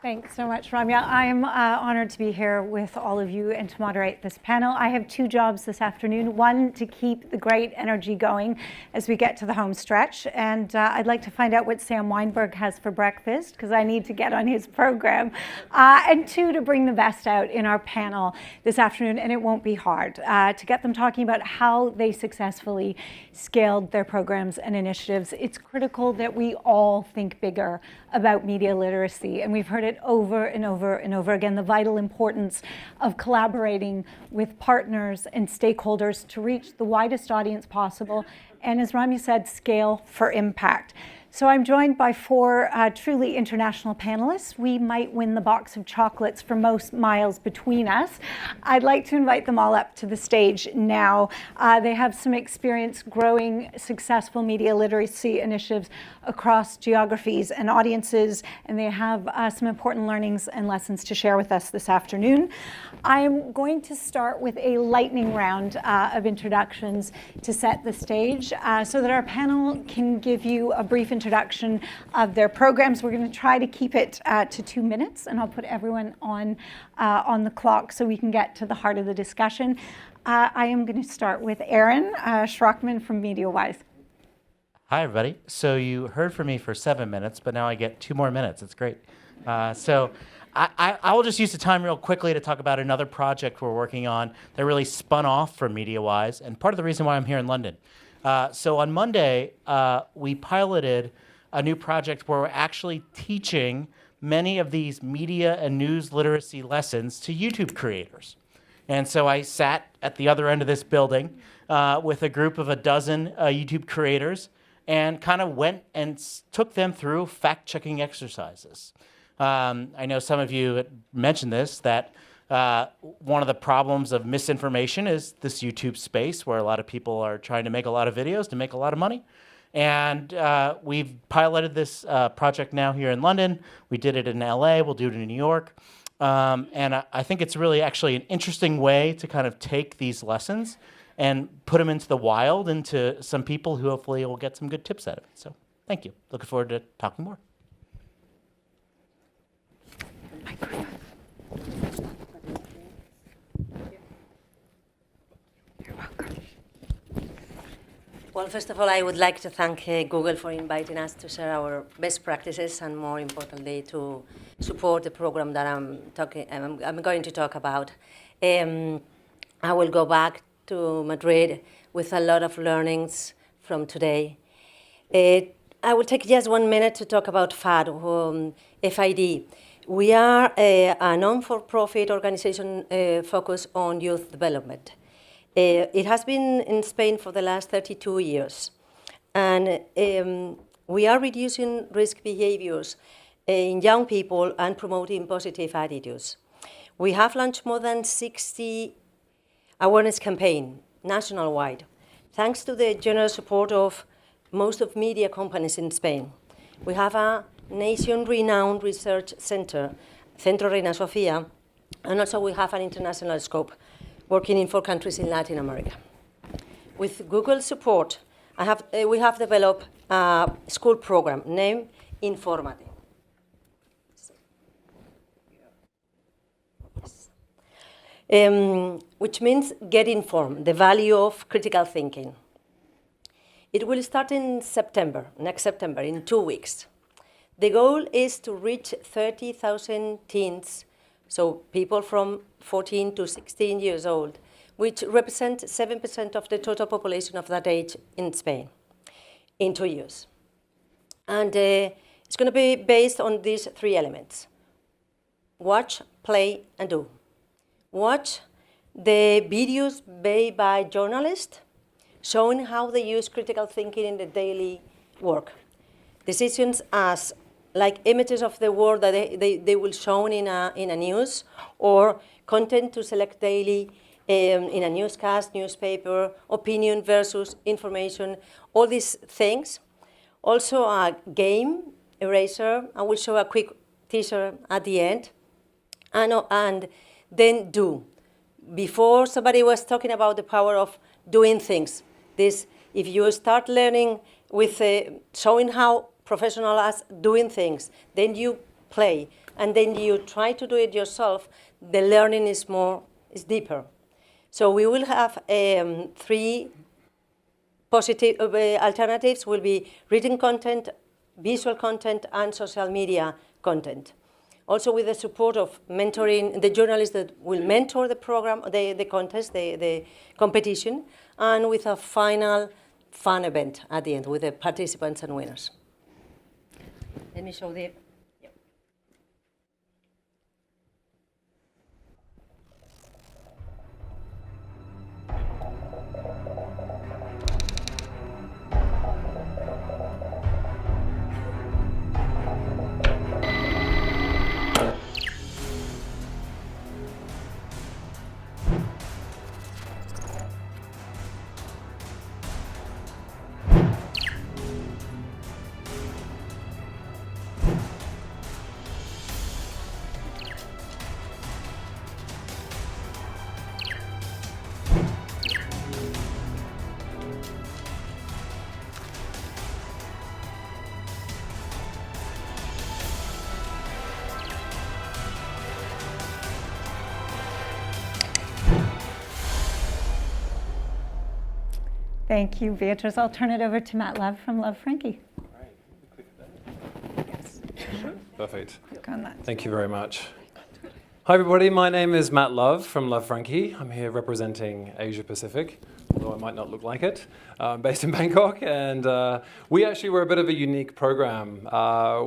Thanks so much, Ramya. I am honored to be here with all of you and to moderate this panel. I have two jobs this afternoon. One, to keep the great energy going as we get to the home stretch. And I'd like to find out what Sam Weinberg has for breakfast, because I need to get on his program. And two, to bring the best out in our panel this afternoon, and it won't be hard, to get them talking about how they successfully scaled their programs and initiatives. It's critical that we all think bigger about media literacy, and we've heard it over and over and over again, the vital importance of collaborating with partners and stakeholders to reach the widest audience possible, and as Ramya said, scale for impact. So I'm joined by four truly international panelists. We might win the box of chocolates for most miles between us. I'd like to invite them all up to the stage now. They have some experience growing successful media literacy initiatives across geographies and audiences, and they have some important learnings and lessons to share with us this afternoon. I'm going to start with a lightning round of introductions to set the stage so that our panel can give you a brief introduction of their programs. We're going to try to keep it to 2 minutes, and I'll put everyone on the clock so we can get to the heart of the discussion. I am going to start with Aaron Sharockman from Mediawise. Hi, everybody. So you heard from me for 7 minutes, but now I get 2 more minutes. It's great. So I will just use the time real quickly to talk about another project we're working on that really spun off from Mediawise, and part of the reason why I'm here in London. So on Monday, we piloted a new project where we're actually teaching many of these media and news literacy lessons to YouTube creators. And so I sat at the other end of this building with a group of a dozen YouTube creators and kind of went and took them through fact-checking exercises. I know some of you mentioned this, that one of the problems of misinformation is this YouTube space where a lot of people are trying to make a lot of videos to make a lot of money. And we've piloted this project now here in London. We did it in LA, we'll do it in New York. And I think it's really actually an interesting way to kind of take these lessons and put them into the wild, into some people who hopefully will get some good tips out of it. So thank you. Looking forward to talking more. You're welcome. Well, first of all, I would like to thank Google for inviting us to share our best practices and, more importantly, to support the program that I'm going to talk about. I will go back to Madrid with a lot of learnings from today. I will take just 1 minute to talk about FAD, FID. We are a non-for-profit organization focused on youth development. It has been in Spain for the last 32 years. And we are reducing risk behaviors in young people and promoting positive attitudes. We have launched more than 60 awareness campaigns nationwide, thanks to the generous support of most of media companies in Spain. We have a nation-renowned research center, Centro Reina Sofía, and also we have an international scope, working in 4 countries in Latin America. With Google's support, we have developed a school program named Informate. Which means get informed, the value of critical thinking. It will start in September, next September, in 2 weeks. The goal is to reach 30,000 teens, so people from 14 to 16 years old, which represent 7% of the total population of that age in Spain, in 2 years. And it's going to be based on these 3 elements: watch, play, and do. Watch the videos made by journalists showing how they use critical thinking in the daily work. Decisions as like images of the world that they will show in a news, or content to select daily in a newscast, newspaper, opinion versus information, all these things. Also a game, eraser. I will show a quick teaser at the end. And then do. Before, somebody was talking about the power of doing things. This, if you start learning with showing how professionals are doing things, then you play. and then you try to do it yourself, the learning is deeper. So we will have 3 positive alternatives. Will be written content, visual content, and social media content. Also with the support of mentoring, the journalists that will mentor the program, the contest, the competition, and with a final fun event at the end with the participants and winners. Let me show the... Thank you, Beatriz. I'll turn it over to Matt Love from Love Frankie. All right. Yes. Perfect. Click on that. Thank you very much. Hi, everybody. My name is Matt Love from Love Frankie. I'm here representing Asia Pacific, although I might not look like it. I'm based in Bangkok, and we actually were a bit of a unique program.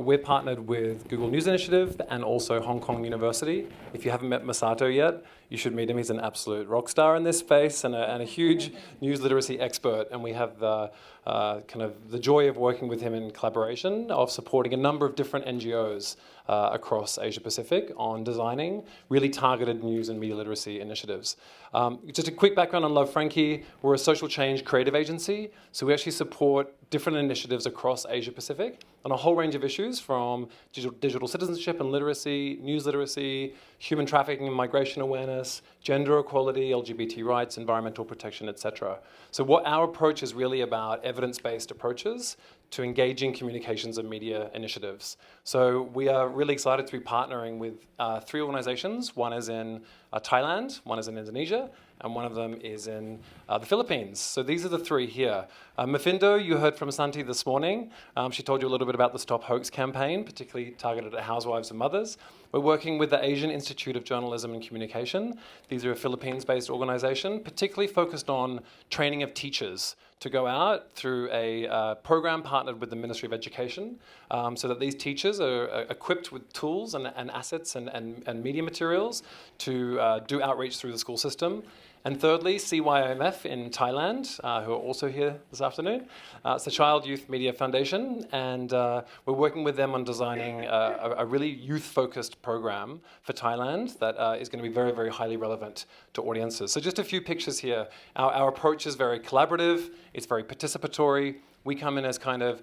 We're partnered with Google News Initiative and also Hong Kong University. If you haven't met Masato yet, you should meet him. He's an absolute rock star in this space and a huge news literacy expert. And we have kind of the joy of working with him in collaboration, of supporting a number of different NGOs across Asia Pacific on designing really targeted news and media literacy initiatives. Just a quick background on Love Frankie. We're a social change creative agency. So we actually support different initiatives across Asia Pacific on a whole range of issues, from digital citizenship and literacy, news literacy, human trafficking and migration awareness, gender equality, LGBT rights, environmental protection, etc. So what our approach is really about evidence-based approaches to engaging communications and media initiatives. So we are really excited to be partnering with 3 organizations. One is in Thailand, one is in Indonesia, and one of them is in the Philippines. So these are the 3 here. Mafindo, you heard from Santi this morning. She told you a little bit about the Stop Hoax campaign, particularly targeted at housewives and mothers. We're working with the Asian Institute of Journalism and Communication. These are a Philippines-based organization, particularly focused on training of teachers to go out through a program partnered with the Ministry of Education, so that these teachers are equipped with tools and assets and media materials to do outreach through the school system. And thirdly, CYMF in Thailand, who are also here this afternoon. It's the Child Youth Media Foundation, and we're working with them on designing a really youth-focused program for Thailand that is going to be very, very highly relevant to audiences. So just a few pictures here. Our approach is very collaborative. It's very participatory. We come in as kind of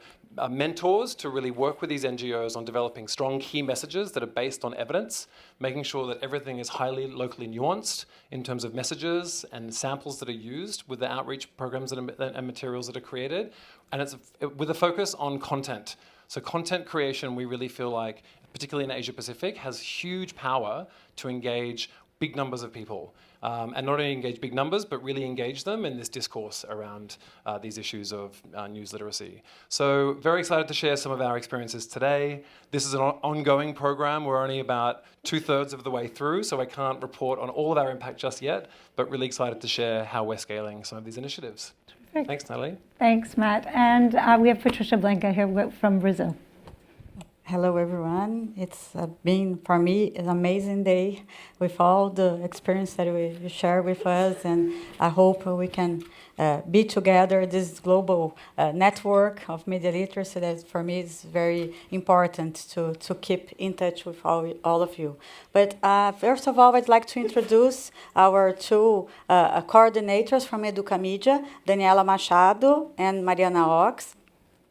mentors to really work with these NGOs on developing strong key messages that are based on evidence, making sure that everything is highly locally nuanced in terms of messages and samples that are used with the outreach programs and materials that are created. And it's with a focus on content. So content creation, we really feel like, particularly in Asia Pacific, has huge power to engage big numbers of people. And not only engage big numbers, but really engage them in this discourse around these issues of news literacy. So very excited to share some of our experiences today. This is an ongoing program. We're only about 2/3 of the way through, so I can't report on all of our impact just yet, but really excited to share how we're scaling some of these initiatives. Terrific. Thanks, Natalie. Thanks, Matt. And we have Patricia Blanco here from Brazil. Hello, everyone. It's been, for me, an amazing day with all the experience that you share with us, and I hope we can be together, this global network of media literacy that, for me, is very important to keep in touch with all of you. But first of all, I'd like to introduce our 2 coordinators from Educamedia, Daniela Machado and Mariana Ox.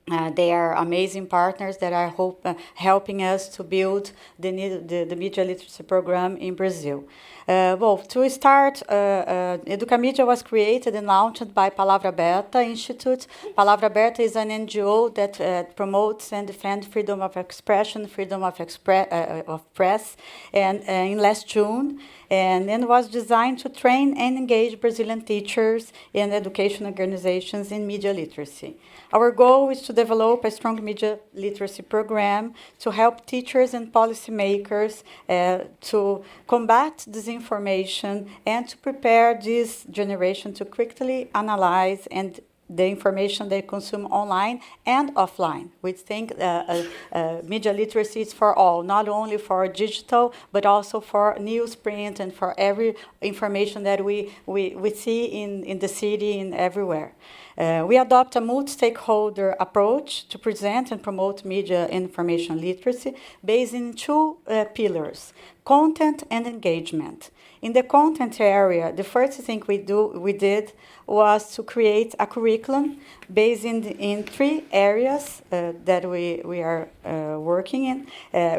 They are amazing partners that I hope helping us to build the media literacy program in Brazil. Well, to start, Educamedia was created and launched by Palavra Aberta Institute. Palavra Aberta is an NGO that promotes and defends freedom of expression, freedom of press, and in last June, and then was designed to train and engage Brazilian teachers and education organizations in media literacy. Our goal is to develop a strong media literacy program to help teachers and policymakers to combat disinformation and to prepare this generation to quickly analyze and the information they consume online and offline. We think media literacy is for all, not only for digital, but also for newsprint and for every information that we see in the city and everywhere. We adopt a multi-stakeholder approach to present and promote media information literacy based in two pillars: content and engagement. In the content area, the first thing we did was to create a curriculum based in three areas that we are working in.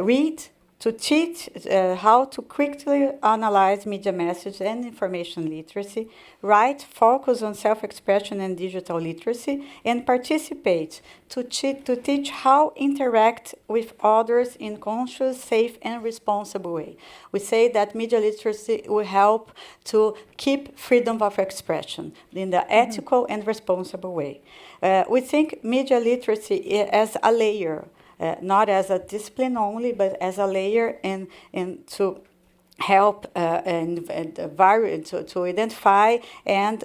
Read, to teach how to quickly analyze media message and information literacy. Write, focus on self-expression and digital literacy. And participate, to teach how interact with others in conscious, safe, and responsible way. We say that media literacy will help to keep freedom of expression in the ethical and responsible way. We think media literacy as a layer, not as a discipline only, but as a layer and to help to identify and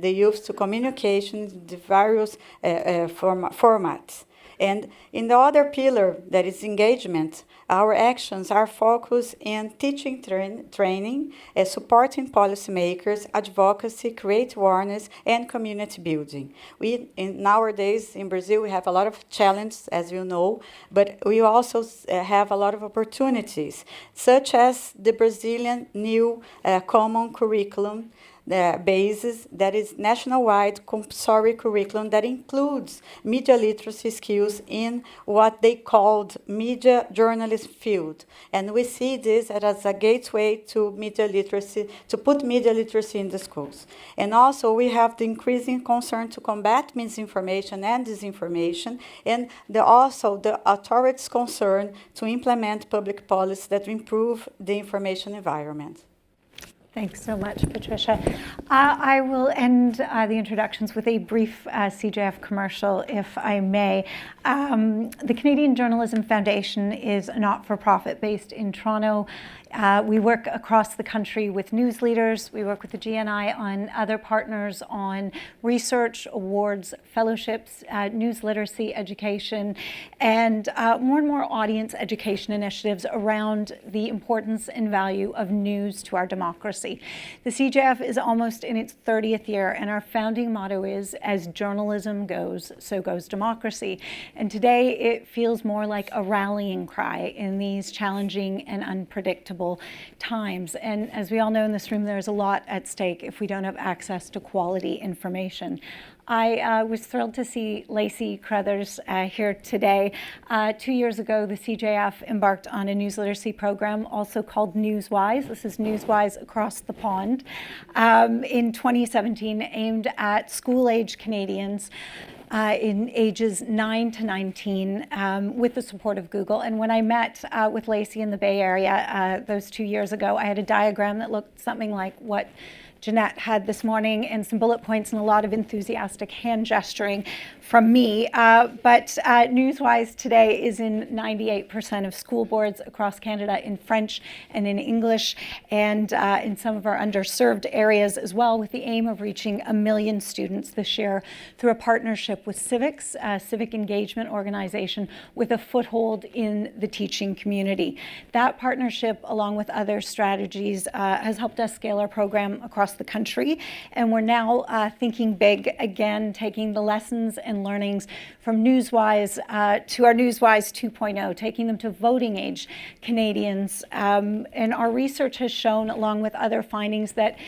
the youth to communication, the various formats. And in the other pillar, that is engagement, our actions are focused in teaching training, supporting policymakers, advocacy, create awareness, and community building. Nowadays in Brazil, we have a lot of challenges, as you know, but we also have a lot of opportunities, such as the Brazilian new common curriculum basis that is nationwide compulsory curriculum that includes media literacy skills in what they called media journalism field. And we see this as a gateway to media literacy, to put media literacy in the schools. And also we have the increasing concern to combat misinformation and disinformation, and also the authorities' concern to implement public policy that improve the information environment. Thanks so much, Patricia. I will end the introductions with a brief CJF commercial, if I may. The Canadian Journalism Foundation is a not-for-profit based in Toronto. We work across the country with news leaders. We work with the GNI on other partners on research, awards, fellowships, news literacy education, and more and more audience education initiatives around the importance and value of news to our democracy. The CJF is almost in its 30th year, and our founding motto is, as journalism goes, so goes democracy. And today it feels more like a rallying cry in these challenging and unpredictable times. And as we all know in this room, there's a lot at stake if we don't have access to quality information. I was thrilled to see Lacey Crothers here today. 2 years ago, the CJF embarked on a news literacy program also called Newswise. This is Newswise across the pond. In 2017, aimed at school-age Canadians in ages 9 to 19 with the support of Google. And when I met with Lacey in the Bay Area those 2 years ago, I had a diagram that looked something like what Jeanette had this morning, and some bullet points and a lot of enthusiastic hand gesturing from me. But Newswise today is in 98% of school boards across Canada in French and in English, and in some of our underserved areas as well, with the aim of reaching 1 million students this year through a partnership with Civics, a civic engagement organization with a foothold in the teaching community. That partnership, along with other strategies, has helped us scale our program across the country, and we're now thinking big again, taking the lessons and learnings from Newswise to our Newswise 2.0, taking them to voting age Canadians. And our research has shown, along with other findings, that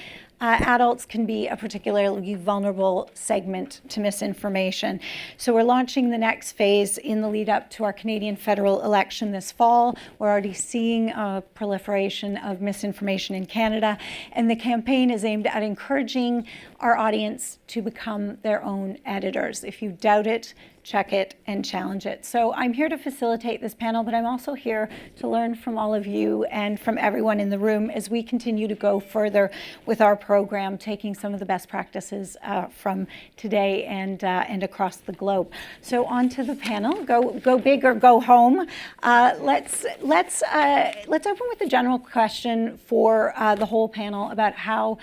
adults can be a particularly vulnerable segment to misinformation. So we're launching the next phase in the lead up to our Canadian federal election this fall. We're already seeing a proliferation of misinformation in Canada, and the campaign is aimed at encouraging our audience to become their own editors. If you doubt it, check it and challenge it. So I'm here to facilitate this panel, but I'm also here to learn from all of you and from everyone in the room as we continue to go further with our program, taking some of the best practices from today and across the globe. So on to the panel. Go big or go home. Let's open with a general question for the whole panel about how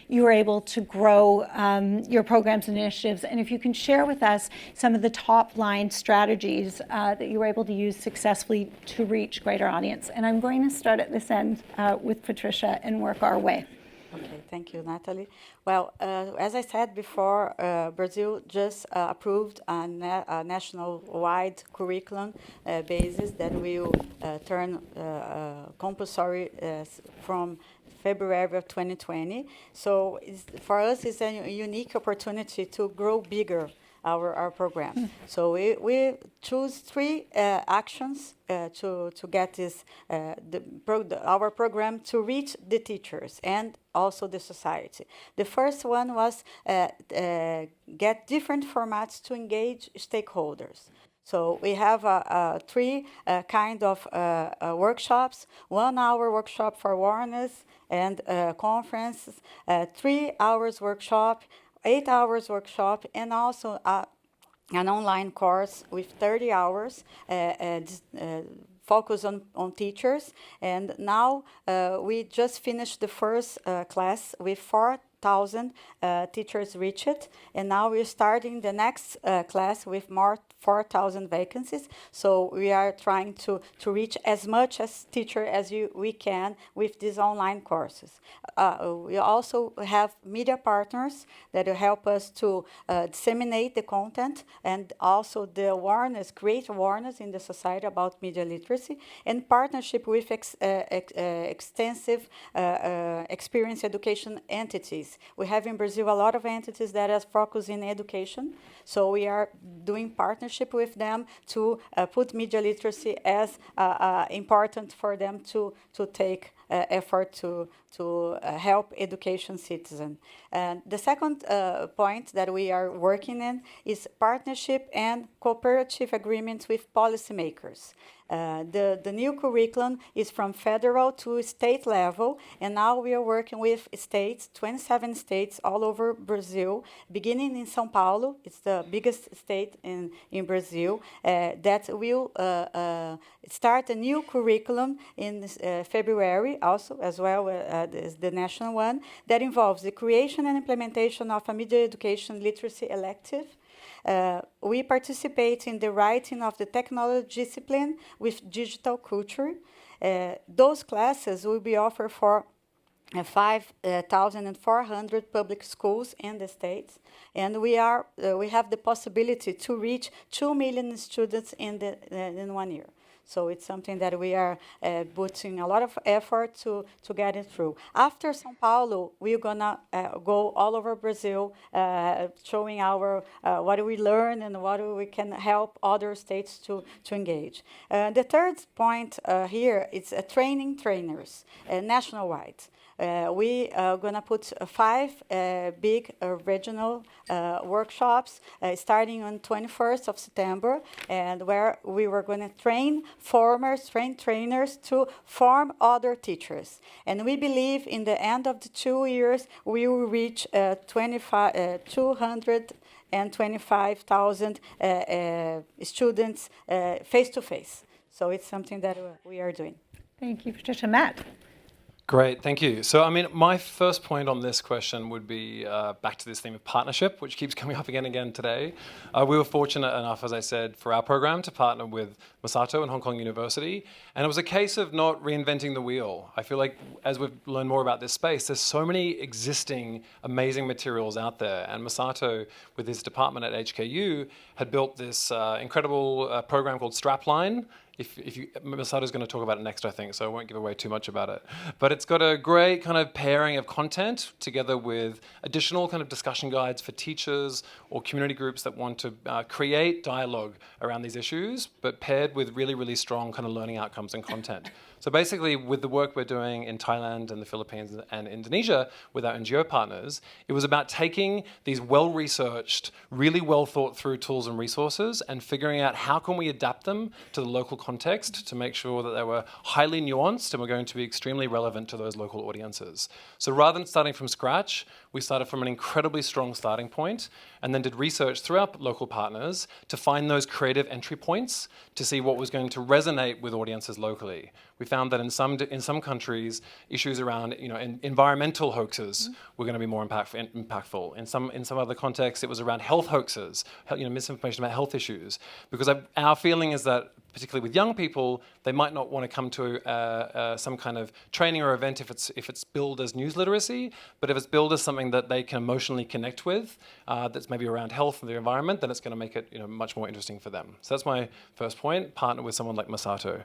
you were able to grow your programs and initiatives, and if you can share with us some of the top line strategies that you were able to use successfully to reach greater audience. And I'm going to start at this end with Patricia and work our way. Okay, thank you, Natalie. Well, as I said before, Brazil just approved a national-wide curriculum basis that will turn compulsory from February of 2020. So for us, it's a unique opportunity to grow bigger our program. So we choose 3 actions to get this our program to reach the teachers and also the society. The first one was get different formats to engage stakeholders. So we have 3 kind of workshops: 1 hour workshop for awareness and conferences, 3 hours workshop, 8 hours workshop, and also an online course with 30 hours focus on teachers. And now we just finished the first class with 4,000 teachers reached, and now we're starting the next class with more 4,000 vacancies. So we are trying to reach as much as teacher as we can with these online courses. We also have media partners that will help us to disseminate the content and also the awareness, create awareness in the society about media literacy, and partnership with extensive experience education entities. We have in Brazil a lot of entities that are focused in education, so we are doing partnership with them to put media literacy as important for them to take effort to help education citizens. And the second point that we are working in is partnership and cooperative agreements with policymakers. The new curriculum is from federal to state level, and now we are working with states, 27 states all over Brazil, beginning in São Paulo. It's the biggest state in Brazil, that will start a new curriculum in February also, as well as the national one, that involves the creation and implementation of a media education literacy elective. We participate in the writing of the technology discipline with digital culture. Those classes will be offered for 5,400 public schools in the States, and we have the possibility to reach 2 million students in 1 year. So it's something that we are putting a lot of effort to get it through. After São Paulo, we're gonna go all over Brazil, showing our what we learn and what we can help other states to engage. The third point here is training trainers nationwide. We are going to put 5 big regional workshops starting on 21st of September, and where we were going to train trainers to form other teachers. And we believe in the end of the 2 years, we will reach 225,000 students face-to-face. So it's something that we are doing. Thank you, Patricia. Matt. Great, thank you. So, I mean, my first point on this question would be back to this theme of partnership, which keeps coming up again and again today. We were fortunate enough, as I said, for our program to partner with Masato and Hong Kong University, and it was a case of not reinventing the wheel. I feel like as we've learned more about this space, there's so many existing amazing materials out there, and Masato, with his department at HKU, had built this incredible program called Strapline. Masato's going to talk about it next, I think, so I won't give away too much about it. But it's got a great kind of pairing of content together with additional kind of discussion guides for teachers or community groups that want to create dialogue around these issues, but paired with really, really strong kind of learning outcomes and content. So basically, with the work we're doing in Thailand and the Philippines and Indonesia with our NGO partners, it was about taking these well-researched, really well-thought-through tools and resources and figuring out how can we adapt them to the local context to make sure that they were highly nuanced and were going to be extremely relevant to those local audiences. So rather than starting from scratch, we started from an incredibly strong starting point and then did research through our local partners to find those creative entry points to see what was going to resonate with audiences locally. We found that in some countries, issues around environmental hoaxes were going to be more impactful. In some other contexts, it was around health hoaxes, misinformation about health issues. Because our feeling is that, particularly with young people, they might not want to come to some kind of training or event if it's billed as news literacy, but if it's billed as something that they can emotionally connect with, that's maybe around health and the environment, then it's going to make it much more interesting for them. So that's my first point. Partner with someone like Masato.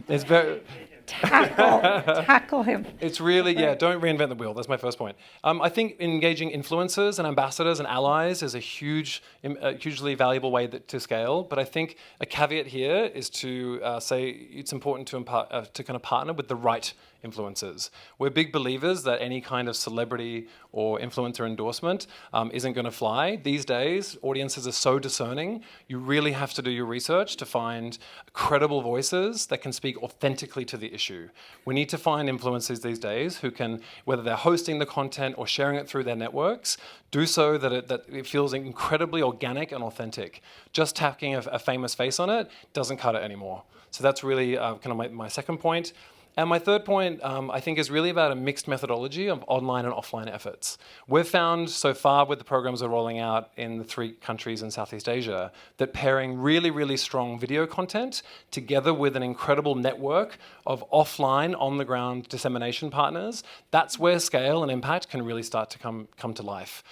It's very tackle him. It's really, don't reinvent the wheel. That's my first point. I think engaging influencers and ambassadors and allies is a hugely valuable way to scale. But I think a caveat here is to say it's important to kind of partner with the right influencers. We're big believers that any kind of celebrity or influencer endorsement isn't going to fly. These days, audiences are so discerning. You really have to do your research to find credible voices that can speak authentically to the issue. We need to find influencers these days who can, whether they're hosting the content or sharing it through their networks, do so that it feels incredibly organic and authentic. Just tacking a famous face on it doesn't cut it anymore. So that's really kind of my second point. And my third point, I think, is really about a mixed methodology of online and offline efforts. We've found so far with the programs we're rolling out in the 3 countries in Southeast Asia that pairing really, really strong video content together with an incredible network of offline, on-the-ground dissemination partners, that's where scale and impact can really start to come to life.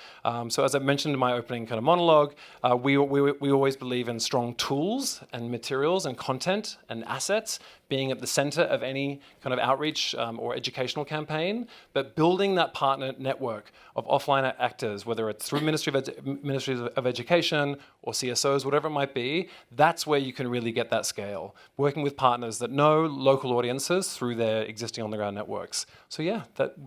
So as I mentioned in my opening kind of monologue, we always believe in strong tools and materials and content and assets being at the center of any kind of outreach or educational campaign, but building that partner network of offline actors, whether it's through Ministries of Education or CSOs, whatever it might be, that's where you can really get that scale. Working with partners that know local audiences through their existing on-the-ground networks. So yeah,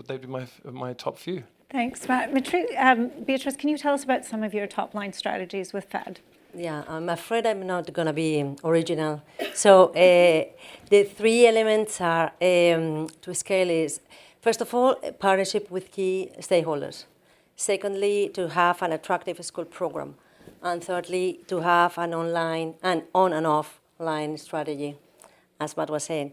they'd be my top few. Thanks, Matt. Beatriz, can you tell us about some of your top-line strategies with FED? Yeah, I'm afraid I'm not going to be original. So the 3 elements are to scale is, first of all, a partnership with key stakeholders. Secondly, to have an attractive school program. And thirdly, to have an online and on and offline strategy, as Matt was saying.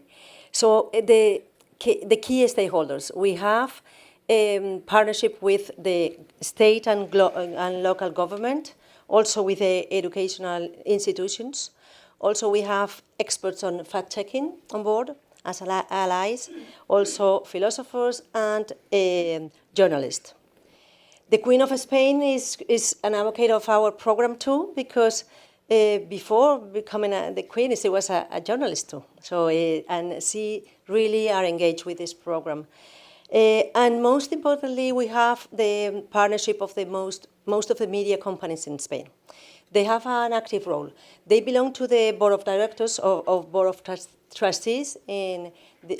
So the key stakeholders, we have a partnership with the state and local government, also with the educational institutions. Also, we have experts on fact-checking on board as allies, also philosophers and journalists. The Queen of Spain is an advocate of our program too, because before becoming the Queen, she was a journalist too. So, and she really are engaged with this program. And most importantly, we have the partnership of the most of the media companies in Spain. They have an active role. They belong to the board of directors of board of trustees in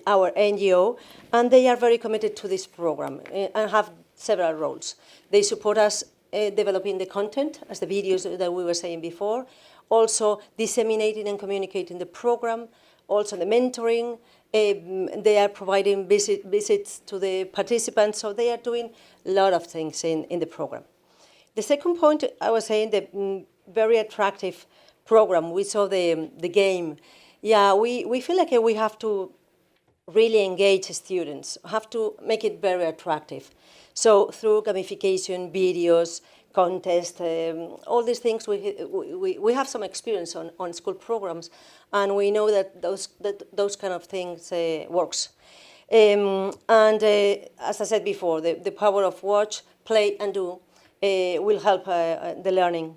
our NGO, and they are very committed to this program and have several roles. They support us developing the content, as the videos that we were saying before, also disseminating and communicating the program, also the mentoring. They are providing visits to the participants, so they are doing a lot of things in the program. The second point, I was saying, the very attractive program. We saw the game. Yeah, we feel like we have to really engage students, have to make it very attractive. So through gamification, videos, contests, all these things, we have some experience on school programs, and we know that those kind of things works. And as I said before, the power of watch, play, and do will help the learning.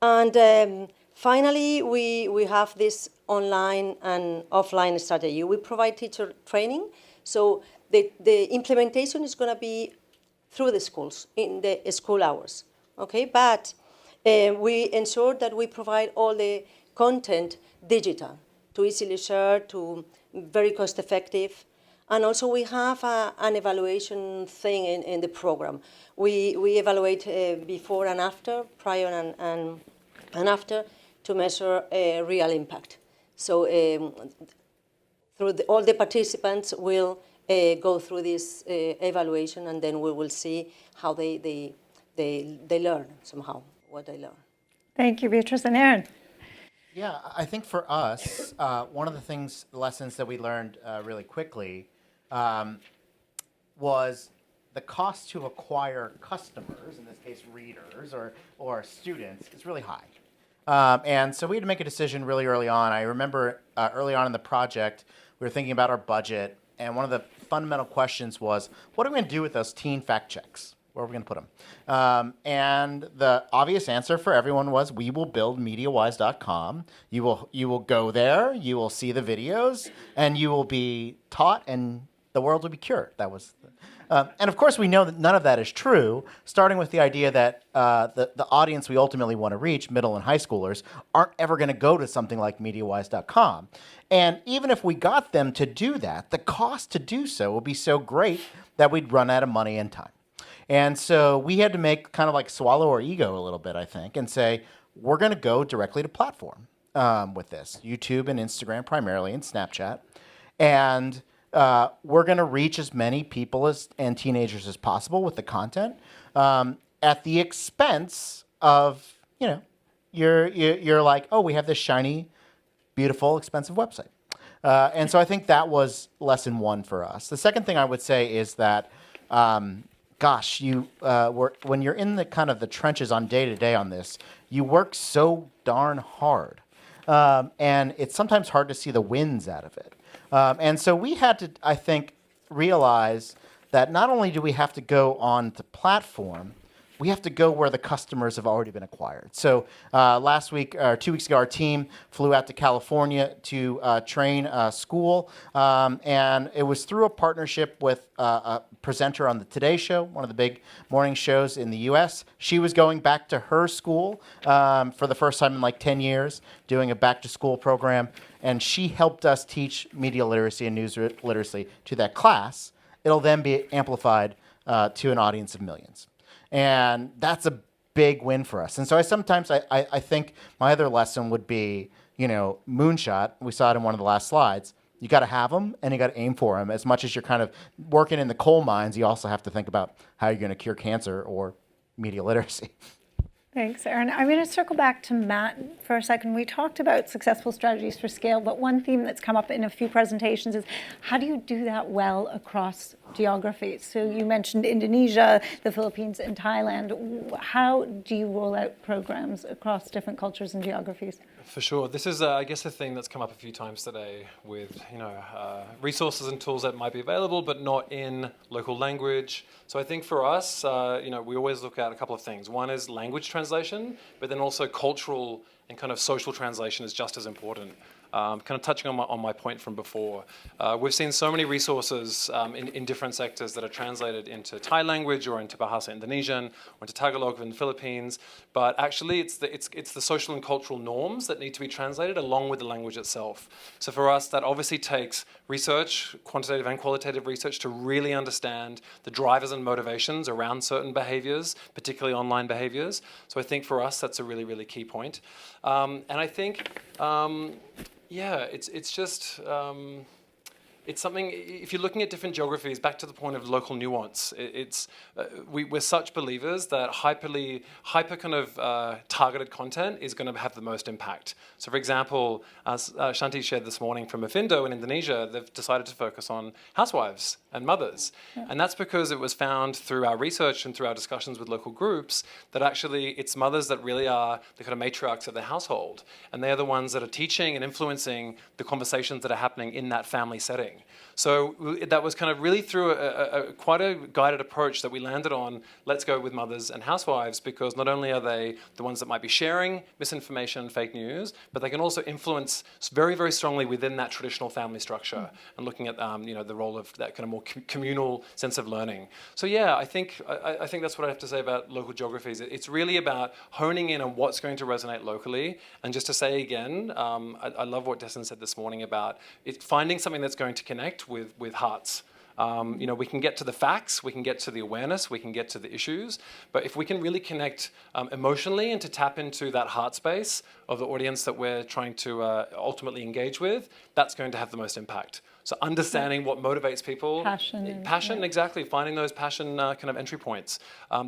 And Finally, we have this online and offline strategy. We provide teacher training, so the implementation is going to be through the schools, in the school hours, okay? But we ensure that we provide all the content digital, to easily share, to very cost effective. And also we have an evaluation thing in the program. We evaluate before and after, prior and after, to measure real impact. So through all the participants will go through this evaluation, and then we will see how they learn somehow, what they learn. Thank you, Beatriz and Aaron. Yeah, I think for us, one of the lessons that we learned really quickly was the cost to acquire customers, in this case readers or students, is really high. And so we had to make a decision really early on. I remember early on in the project, we were thinking about our budget, and one of the fundamental questions was, what are we going to do with those teen fact checks? Where are we going to put them? And the obvious answer for everyone was, we will build Mediawise.com. You will go there, you will see the videos, and you will be taught, and the world will be cured. That was, and of course, we know that none of that is true, starting with the idea that the audience we ultimately want to reach, middle and high schoolers, aren't ever going to go to something like Mediawise.com. And even if we got them to do that, the cost to do so would be so great that we'd run out of money and time. And so we had to make kind of like swallow our ego a little bit, I think, and say, we're going to go directly to platform with this, YouTube and Instagram primarily, and Snapchat. And we're going to reach as many people and teenagers as possible with the content at the expense of, you're like, oh, we have this shiny, beautiful, expensive website. And so I think that was lesson one for us. The second thing I would say is that, gosh, when you're in the kind of the trenches on day to day on this, you work so darn hard. And it's sometimes hard to see the wins out of it. And so we had to, I think, realize that not only do we have to go on the platform, we have to go where the customers have already been acquired. So last week, or 2 weeks ago, our team flew out to California to train a school. And it was through a partnership with a presenter on the Today Show, one of the big morning shows in the US. She was going back to her school for the first time in like 10 years, doing a back to school program. And she helped us teach media literacy and news literacy to that class. It'll then be amplified to an audience of millions. And that's a big win for us. And so I think my other lesson would be, moonshot. We saw it in one of the last slides. You got to have them, and you got to aim for them. As much as you're kind of working in the coal mines, you also have to think about how you're going to cure cancer or media literacy. Thanks, Aaron. I'm going to circle back to Matt for a second. We talked about successful strategies for scale, but one theme that's come up in a few presentations is how do you do that well across geographies? So you mentioned Indonesia, the Philippines, and Thailand. How do you roll out programs across different cultures and geographies? For sure. This is, I guess, a thing that's come up a few times today with, resources and tools that might be available, but not in local language. So I think for us, we always look at a couple of things. One is language translation, but then also cultural and kind of social translation is just as important. Kind of touching on my point from before, we've seen so many resources in different sectors that are translated into Thai language or into Bahasa Indonesian or into Tagalog in the Philippines, but actually it's the social and cultural norms that need to be translated along with the language itself. So for us, that obviously takes research, quantitative and qualitative research, to really understand the drivers and motivations around certain behaviors, particularly online behaviors. So I think for us, that's a really, really key point. And I think, it's just, it's something, if you're looking at different geographies, back to the point of local nuance, we're such believers that hyper kind of targeted content is going to have the most impact. So for example, Shanti shared this morning from Mafindo in Indonesia, they've decided to focus on housewives and mothers. Yeah. And that's because it was found through our research and through our discussions with local groups that actually it's mothers that really are the kind of matriarchs of the household. And they're the ones that are teaching and influencing the conversations that are happening in that family setting. thing. So that was kind of really through quite a guided approach that we landed on, let's go with mothers and housewives, because not only are they the ones that might be sharing misinformation and fake news, but they can also influence very, very strongly within that traditional family structure and looking at the role of that kind of more communal sense of learning. So yeah, I think that's what I have to say about local geographies. It's really about honing in on what's going to resonate locally. And just to say again, I love what Destin said this morning about finding something that's going to connect with hearts. We can get to the facts, we can get to the awareness, we can get to the issues, but if we can really connect emotionally and to tap into that heart space of the audience that we're trying to ultimately engage with, that's going to have the most impact. So understanding what motivates people. Passion, exactly, finding those passion kind of entry points.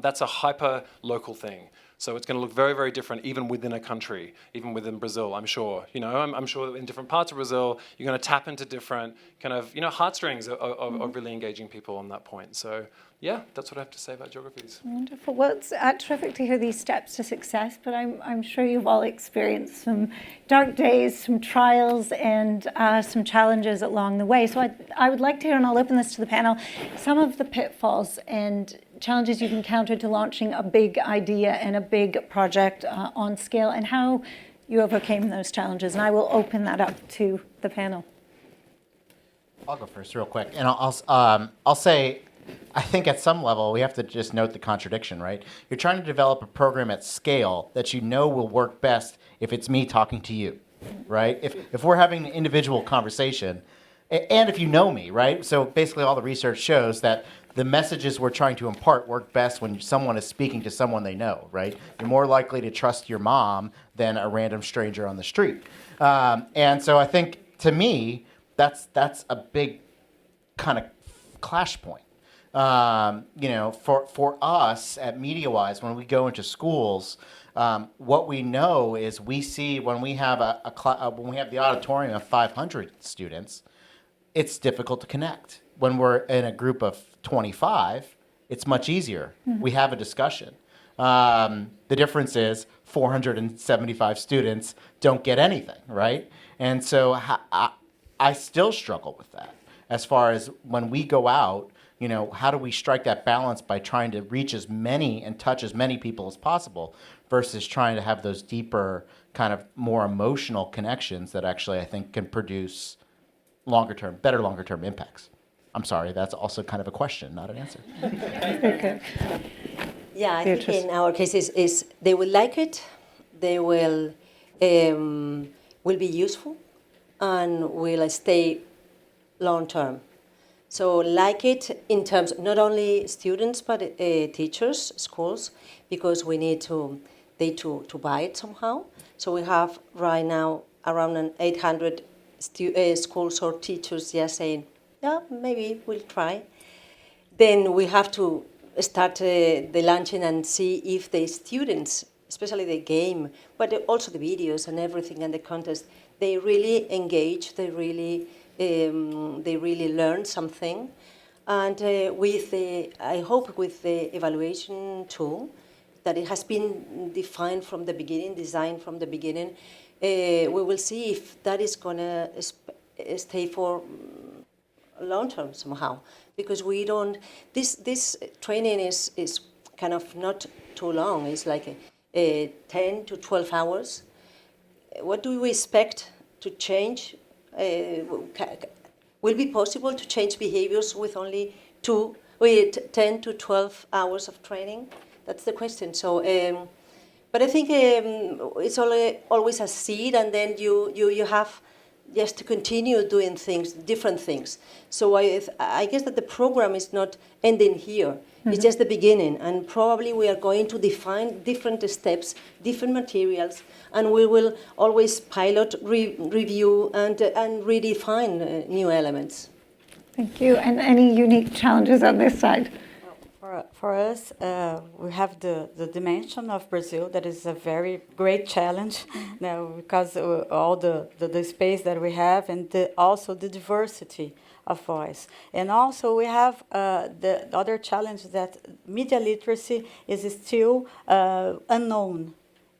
That's a hyper-local thing. So it's going to look very, very different even within a country, even within Brazil, I'm sure. I'm sure that in different parts of Brazil, you're going to tap into different kind of, heartstrings of really engaging people on that point. So yeah, that's what I have to say about geographies. Wonderful. Well, it's terrific to hear these steps to success, but I'm sure you've all experienced some dark days, some trials, and some challenges along the way. So I would like to hear, and I'll open this to the panel, some of the pitfalls and challenges you've encountered to launching a big idea and a big project on scale, and how you overcame those challenges. And I will open that up to the panel. I'll go first real quick. And I'll say, I think at some level, we have to just note the contradiction, right? You're trying to develop a program at scale that you know will work best if it's me talking to you, right? If we're having an individual conversation, and if you know me, right? So basically all the research shows that the messages we're trying to impart work best when someone is speaking to someone they know, right? You're more likely to trust your mom than a random stranger on the street. And so I think, to me, that's a big kind of clash point. For us at Mediawise, when we go into schools, what we know is we see when we have when we have the auditorium of 500 students, it's difficult to connect. When we're in a group of 25, it's much easier. Mm-hmm. We have a discussion. The difference is 475 students don't get anything, right? And so I still struggle with that as far as when we go out, how do we strike that balance by trying to reach as many and touch as many people as possible versus trying to have those deeper, kind of more emotional connections that actually I think can produce better longer term impacts. I'm sorry, that's also kind of a question, not an answer. Okay. Yeah, I think in our case is they will like it, they will be useful, and will stay long term. So like it in terms of not only students but teachers, schools, because we need to buy it somehow. So we have right now around 800 schools or teachers just saying, yeah, maybe we'll try. Then we have to start the launching and see if the students, especially the game, but also the videos and everything and the contest, they really engage, they really learn something. And I hope with the evaluation tool, that it has been designed from the beginning, we will see if that is going to stay for long term somehow. Because we don't, this training is kind of not too long. It's like 10 to 12 hours. What do we expect to change? Will it be possible to change behaviors with only 10 to 12 hours of training? That's the question. So, but I think it's always a seed, and then you have just to continue doing things, different things. So I guess that the program is not ending here. Mm-hmm. It's just the beginning, and probably we are going to define different steps, different materials, and we will always pilot, review, and redefine new elements. Thank you. And any unique challenges on this side? For us, we have the dimension of Brazil that is a very great challenge now, because all the space that we have, and also the diversity of voice. And also we have the other challenge that media literacy is still unknown.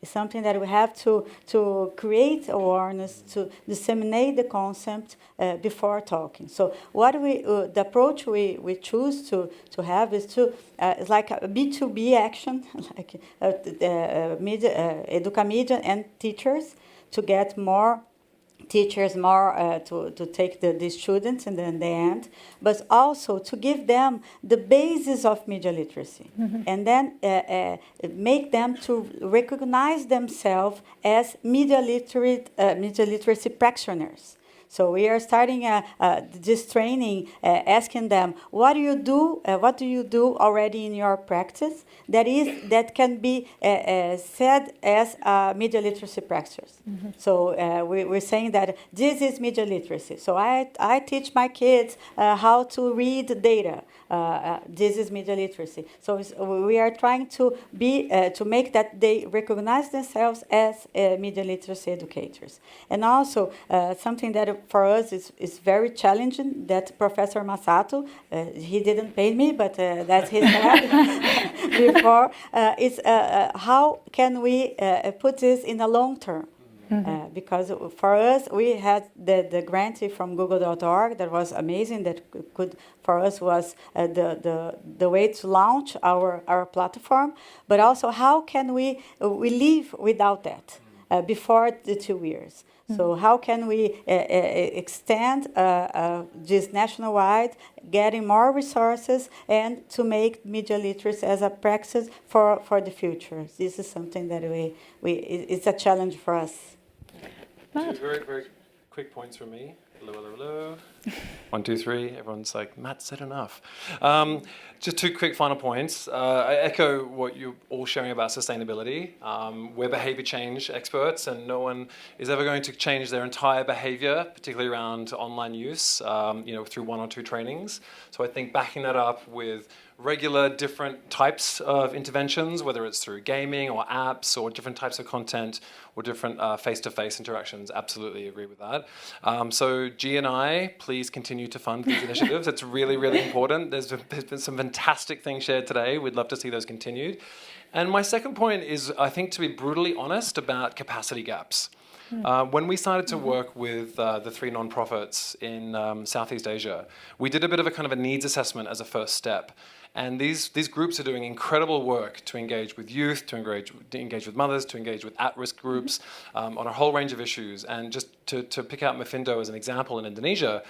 It's something that we have to create awareness, to disseminate the concept before talking. So what the approach we choose to have is it's like a B2B action, like Educamedia and teachers, to get more teachers to take the students in the end, but also to give them the basis of media literacy, and then make them to recognize themselves as media literacy practitioners. So we are starting this training, asking them, what do you do already in your practice that can be said as media literacy practitioners? So we're saying that this is media literacy. So I teach my kids how to read data. This is media literacy. So we are trying to make that they recognize themselves as media literacy educators. And also something that for us is very challenging, that Professor Masato, he didn't pay me, but that's his lab before, is how can we put this in the long term? Because for us, we had the grant from Google.org that was amazing, that could, for us, was the way to launch our platform. But also, how can we live without that before the 2 years? So how can we extend this nationwide, getting more resources, and to make media literacy as a practice for the future? This is something that it's a challenge for us. Two very, very quick points from me. Hello, hello, hello. 1, 2, 3. Everyone's like, Matt said enough. Just 2 quick final points. I echo what you're all sharing about sustainability. We're behavior change experts, and no one is ever going to change their entire behavior, particularly around online use, through 1 or 2 trainings. So I think backing that up with regular different types of interventions, whether it's through gaming or apps or different types of content or different face-to-face interactions, absolutely agree with that. So G and I, please continue to fund these initiatives. It's really, really important. There's been some fantastic things shared today. We'd love to see those continued. And my second point is, I think, to be brutally honest about capacity gaps. When we started to work with the 3 nonprofits in Southeast Asia, we did a bit of a kind of a needs assessment as a first step. And these groups are doing incredible work to engage with youth, to engage with mothers, to engage with at-risk groups on a whole range of issues. And just to pick out Mafindo as an example in Indonesia,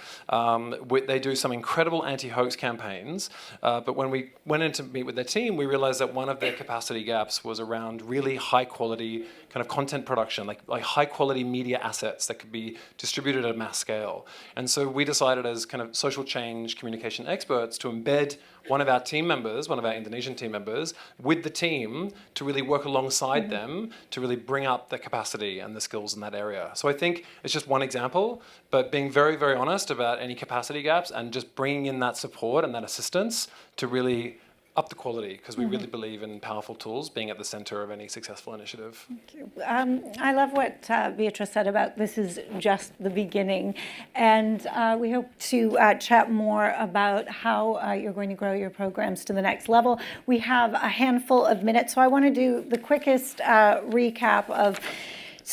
they do some incredible anti-hoax campaigns. But when we went in to meet with their team, we realized that one of their capacity gaps was around really high-quality kind of content production, like high-quality media assets that could be distributed at a mass scale. And so we decided as kind of social change communication experts to embed one of our team members, one of our Indonesian team members, with the team to really work alongside them to really bring up the capacity and the skills in that area. So I think it's just one example, but being very, very honest about any capacity gaps and just bringing in that support and that assistance to really up the quality, because we really believe in powerful tools being at the center of any successful initiative. Thank you. I love what Beatriz said about this is just the beginning. And we hope to chat more about how you're going to grow your programs to the next level. We have a handful of minutes, so I want to do the quickest recap of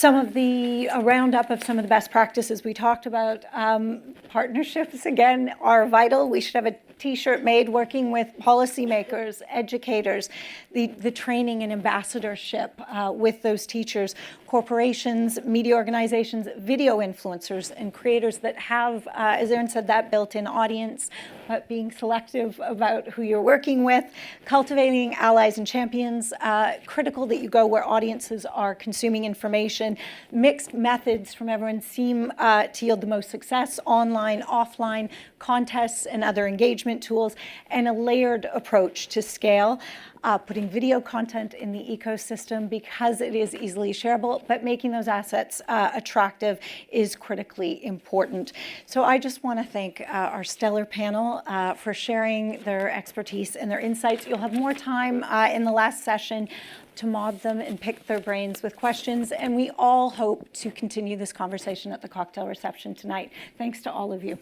a roundup of some of the best practices we talked about. Partnerships, again, are vital. We should have a T-shirt made working with policymakers, educators, the training and ambassadorship with those teachers, corporations, media organizations, video influencers, and creators that have, as Erin said, that built-in audience, but being selective about who you're working with, cultivating allies and champions, critical that you go where audiences are consuming information. Mixed methods from everyone seem to yield the most success: online, offline, contests and other engagement tools, and a layered approach to scale. Putting video content in the ecosystem because it is easily shareable, but making those assets attractive is critically important. So I just want to thank our stellar panel for sharing their expertise and their insights. You'll have more time in the last session to mod them and pick their brains with questions, and we all hope to continue this conversation at the cocktail reception tonight. Thanks to all of you.